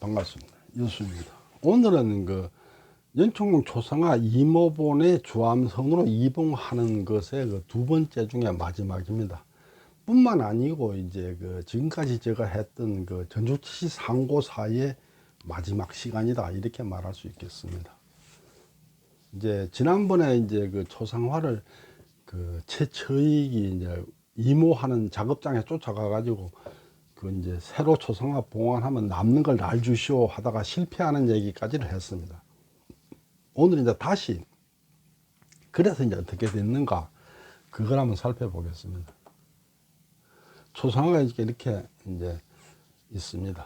반갑습니다. 유수입니다. 오늘은 그 연총군 초상화 이모본의 주암성으로 이봉하는 것의 그 두 번째 중에 마지막입니다. 뿐만 아니고 이제 그 지금까지 제가 했던 그 전주치 상고사의 마지막 시간이다, 이렇게 말할 수 있겠습니다. 이제 지난번에 이제 그 초상화를 그 최처익이 이제 이모하는 작업장에 쫓아가 가지고 그 이제 새로 초상화 봉안하면 남는 걸 날 주시오 하다가 실패하는 얘기까지를 했습니다. 오늘 이제 다시 그래서 이제 어떻게 됐는가, 그걸 한번 살펴보겠습니다. 초상화가 이렇게 이제 있습니다.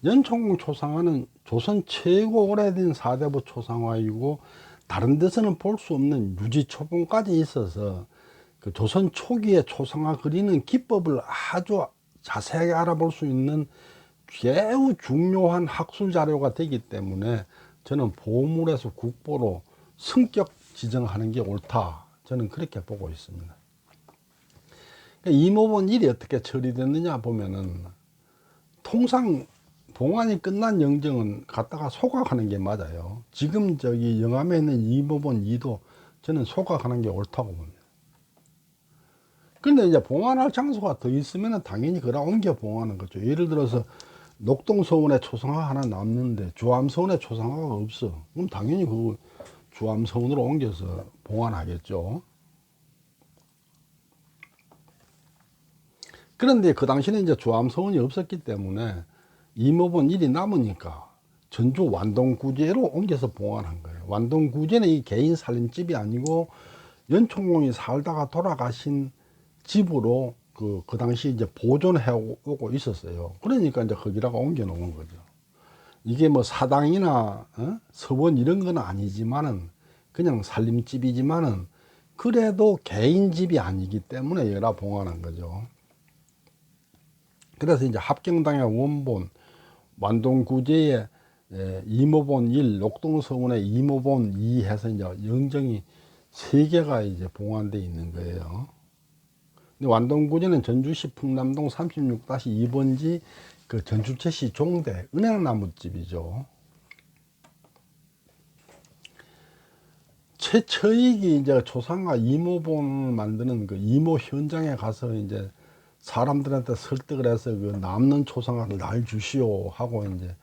연총궁 초상화는 조선 최고 오래된 사대부 초상화이고 다른 데서는 볼 수 없는 유지초본까지 있어서 그 조선 초기에 초상화 그리는 기법을 아주 자세하게 알아볼 수 있는 매우 중요한 학술 자료가 되기 때문에 저는 보물에서 국보로 성격 지정하는 게 옳다, 저는 그렇게 보고 있습니다. 이모본 일이 어떻게 처리됐느냐 보면은, 통상 봉안이 끝난 영정은 갖다가 소각하는 게 맞아요. 지금 저기 영암에 있는 이모본 2도 저는 소각하는 게 옳다고 봅니다. 근데 이제 봉안할 장소가 더 있으면 당연히 그라 옮겨 봉하는 거죠. 예를 들어서 녹동서원에 초상화 하나 남는데 주암서원에 초상화가 없어. 그럼 당연히 그 주암서원으로 옮겨서 봉안하겠죠. 그런데 그 당시는 이제 주암서원이 없었기 때문에 이모본 1이 남으니까 전주 완동구제로 옮겨서 봉안한 거예요. 완동구제는 이 개인 살림집이 아니고 연총공이 살다가 돌아가신 집으로 그 당시 이제 보존해 오고 있었어요. 그러니까 이제 거기다가 옮겨 놓은 거죠. 이게 뭐 사당이나 서원 이런 건 아니지만은 그냥 살림집이지만은 그래도 개인 집이 아니기 때문에 여기다 봉안한 거죠. 그래서 이제 합경당의 원본, 완동구제의 이모본 1, 녹동서원의 이모본 2 해서 이제 영정이 3개가 이제 봉안돼 있는 거예요. 완동구제는 전주시 풍남동 36-2번지 그 전주채시 종대 은행나무집이죠. 최처익이 이제 초상화 이모본을 만드는 그 이모 현장에 가서 이제 사람들한테 설득을 해서 그 남는 초상화를 날 주시오 하고 이제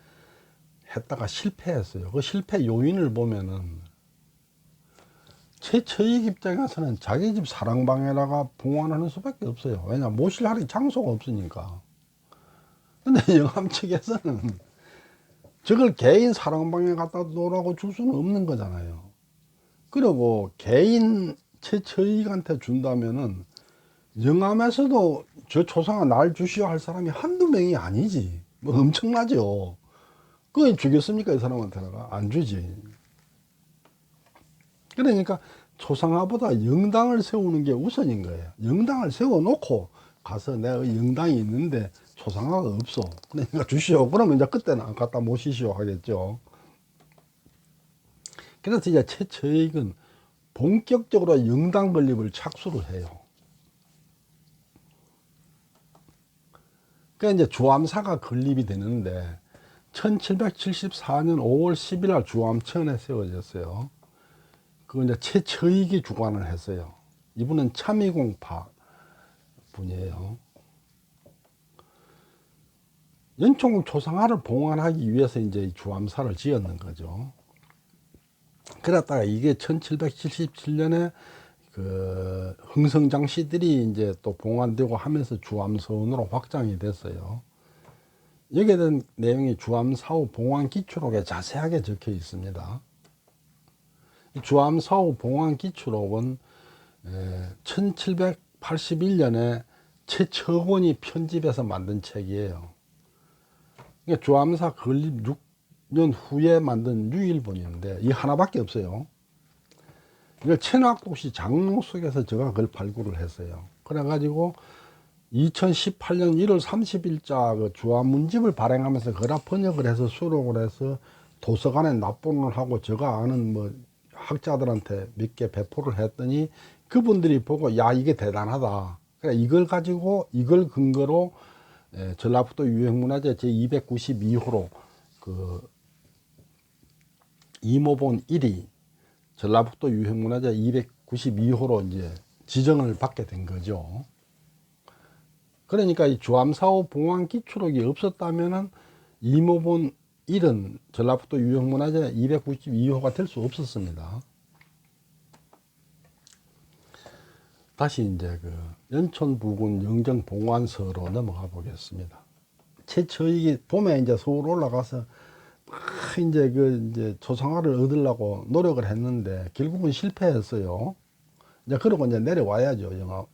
했다가 실패했어요. 그 실패 요인을 보면은, 최처익 입장에서는 자기 집 사랑방에다가 봉안하는 수밖에 없어요. 왜냐, 모실할 장소가 없으니까. 근데 영암 측에서는 저걸 개인 사랑방에 갖다 놓으라고 줄 수는 없는 거잖아요. 그리고 개인 최처익한테 준다면은 영암에서도 저 초상화 날 주시오 할 사람이 한두 명이 아니지. 뭐 엄청나죠. 그거 주겠습니까, 이 사람한테다가? 안 주지. 그러니까 초상화보다 영당을 세우는 게 우선인 거예요. 영당을 세워놓고 가서 내가 영당이 있는데 초상화가 없어, 그러니까 주시오. 그러면 이제 그때는 갖다 모시시오 하겠죠. 그래서 이제 최처익은 본격적으로 영당 건립을 착수를 해요. 그러니까 이제 주암사가 건립이 되는데 1774년 5월 10일 날 주암천에 세워졌어요. 그거 이제 최처익이 주관을 했어요. 이분은 참의공파 분이에요. 연총궁 초상화를 봉안하기 위해서 이제 주암사를 지었는 거죠. 그랬다가 이게 1777년에 그 흥성장씨들이 이제 또 봉안되고 하면서 주암서원으로 확장이 됐어요. 여기에 대한 내용이 주암사후 봉안기초록에 자세하게 적혀 있습니다. 주암사후 봉안기초록은 1781년에 최처곤이 편집해서 만든 책이에요. 그러니까 주암사 건립 6년 후에 만든 유일본인데 이 하나밖에 없어요. 이걸 천학독시 장롱 속에서 제가 그걸 발굴을 했어요. 그래가지고 2018년 1월 30일자 그 주암문집을 발행하면서 그라 번역을 해서 수록을 해서 도서관에 납본을 하고 제가 아는 뭐 학자들한테 몇 개 배포를 했더니 그분들이 보고 야, 이게 대단하다. 그래, 이걸 가지고 이걸 근거로 전라북도 유형문화재 제292호로 그 이모본 1이 전라북도 유형문화재 292호로 이제 지정을 받게 된 거죠. 그러니까 이 주암사호 봉황 기초록이 없었다면은 이모본 1은 전라북도 유형문화재 292호가 될 수 없었습니다. 다시 이제 그 연천 부군 영정 봉안서로 넘어가 보겠습니다. 최초이기 봄에 이제 서울 올라가서 이제 조상화를 얻으려고 노력을 했는데 결국은 실패했어요. 이제 그러고 이제 내려와야죠.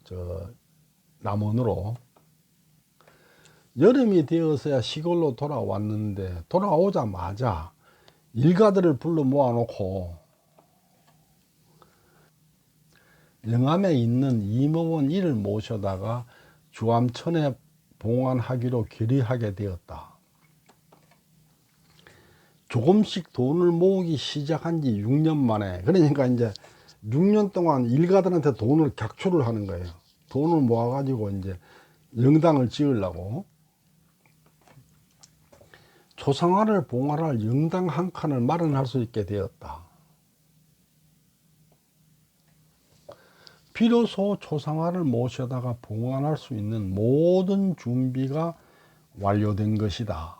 남원으로. 여름이 되어서야 시골로 돌아왔는데 돌아오자마자 일가들을 불러 모아놓고 영암에 있는 이모원 일을 모셔다가 주암천에 봉안하기로 결의하게 되었다. 조금씩 돈을 모으기 시작한 지 6년 만에, 그러니까 이제 6년 동안 일가들한테 돈을 객출을 하는 거예요. 돈을 모아가지고 이제 영당을 지으려고. 조상화를 봉안할 영당 한 칸을 마련할 수 있게 되었다. 비로소 조상화를 모셔다가 봉안할 수 있는 모든 준비가 완료된 것이다.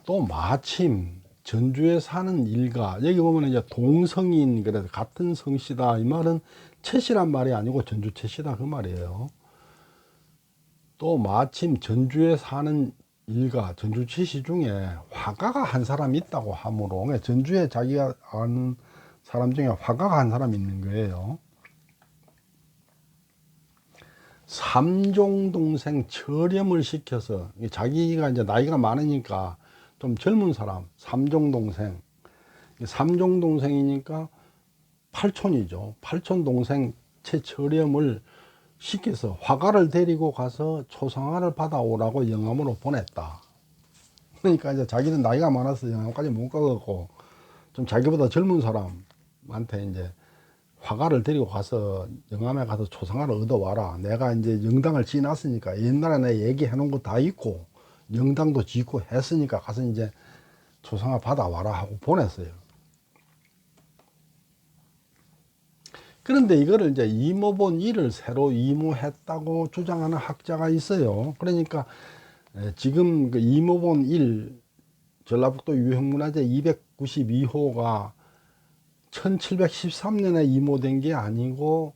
또 마침 전주에 사는 일가, 여기 보면 이제 동성인, 그래서 같은 성씨다, 이 말은 채씨란 말이 아니고 전주 채씨다 그 말이에요. 또 마침 전주에 사는 일가, 전주 채씨 중에 화가가 한 사람 있다고 하므로, 전주에 자기가 아는 사람 중에 화가가 한 사람 있는 거예요. 삼종 동생 철염을 시켜서, 자기가 이제 나이가 많으니까 좀 젊은 사람, 삼종 동생. 삼종 동생이니까 팔촌이죠. 팔촌 동생 최철염을 시켜서 화가를 데리고 가서 초상화를 받아오라고 영암으로 보냈다. 그러니까 이제 자기는 나이가 많아서 영암까지 못 가고 좀 자기보다 젊은 사람한테 이제 화가를 데리고 가서 영암에 가서 초상화를 얻어와라. 내가 이제 영당을 지어놨으니까 옛날에 내 얘기해 놓은 거 다 있고 영당도 짓고 했으니까 가서 이제 초상화 받아와라 하고 보냈어요. 그런데 이거를 이제 이모본 1을 새로 이모했다고 주장하는 학자가 있어요. 그러니까 지금 그 이모본 1 전라북도 유형문화재 292호가 1713년에 이모된 게 아니고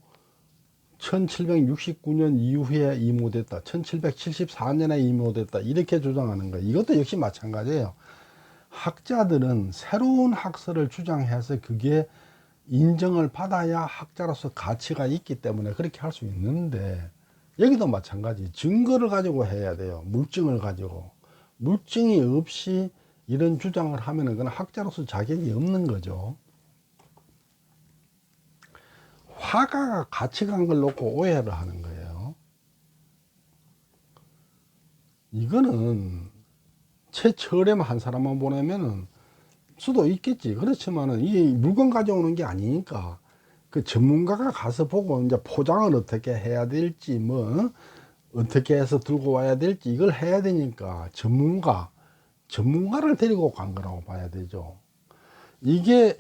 1769년 이후에 이모됐다, 1774년에 이모됐다, 이렇게 주장하는 거예요. 이것도 역시 마찬가지예요. 학자들은 새로운 학설을 주장해서 그게 인정을 받아야 학자로서 가치가 있기 때문에 그렇게 할 수 있는데, 여기도 마찬가지. 증거를 가지고 해야 돼요. 물증을 가지고. 물증이 없이 이런 주장을 하면은 그건 학자로서 자격이 없는 거죠. 화가가 가치관 걸 놓고 오해를 하는 거예요. 이거는 최철엠 한 사람만 보내면은 수도 있겠지. 그렇지만은 이 물건 가져오는 게 아니니까 그 전문가가 가서 보고 이제 포장을 어떻게 해야 될지, 뭐 어떻게 해서 들고 와야 될지 이걸 해야 되니까 전문가를 데리고 간 거라고 봐야 되죠. 이게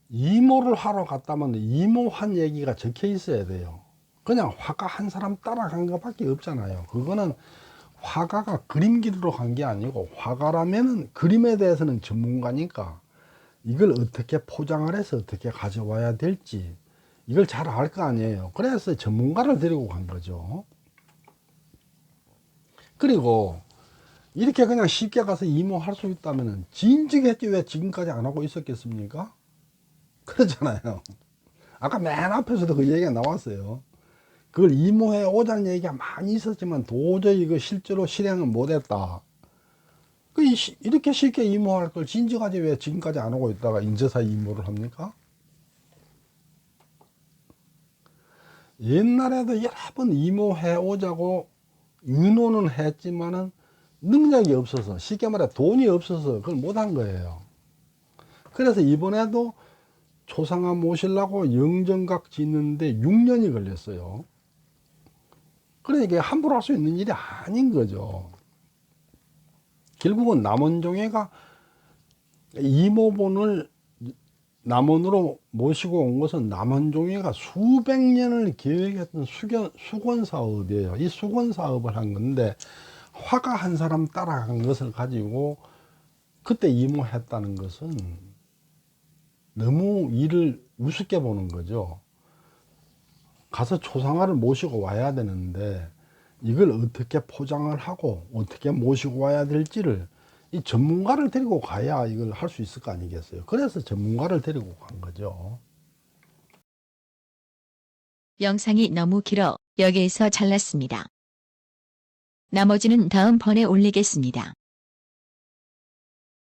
이모를 하러 갔다면 이모한 얘기가 적혀 있어야 돼요. 그냥 화가 한 사람 따라간 것밖에 없잖아요. 그거는 화가가 그림 기르러 간 게 아니고, 화가라면 그림에 대해서는 전문가니까 이걸 어떻게 포장을 해서 어떻게 가져와야 될지 이걸 잘 알 거 아니에요. 그래서 전문가를 데리고 간 거죠. 그리고 이렇게 그냥 쉽게 가서 이모할 수 있다면 진즉했지 왜 지금까지 안 하고 있었겠습니까? 그렇잖아요. 아까 맨 앞에서도 그 얘기가 나왔어요. 그걸 이모해 오자는 얘기가 많이 있었지만 도저히 그 실제로 실행은 못했다. 이렇게 쉽게 이모할 걸 진즉하지 왜 지금까지 안 하고 있다가 인제사 이모를 합니까? 옛날에도 여러 번 이모해 오자고 윤호는 했지만은 능력이 없어서, 쉽게 말해 돈이 없어서 그걸 못한 거예요. 그래서 이번에도 초상화 모시려고 영정각 짓는데 6년이 걸렸어요. 그러니까 함부로 할 수 있는 일이 아닌 거죠. 결국은 남원종회가 이모본을 남원으로 모시고 온 것은 남원종회가 수백 년을 계획했던 수건 사업이에요. 이 수건 사업을 한 건데 화가 한 사람 따라간 것을 가지고 그때 이모했다는 것은 너무 일을 우습게 보는 거죠. 가서 초상화를 모시고 와야 되는데 이걸 어떻게 포장을 하고 어떻게 모시고 와야 될지를 이 전문가를 데리고 가야 이걸 할 수 있을 거 아니겠어요. 그래서 전문가를 데리고 간 거죠. 영상이 너무 길어 여기에서 잘랐습니다. 나머지는 다음번에 올리겠습니다.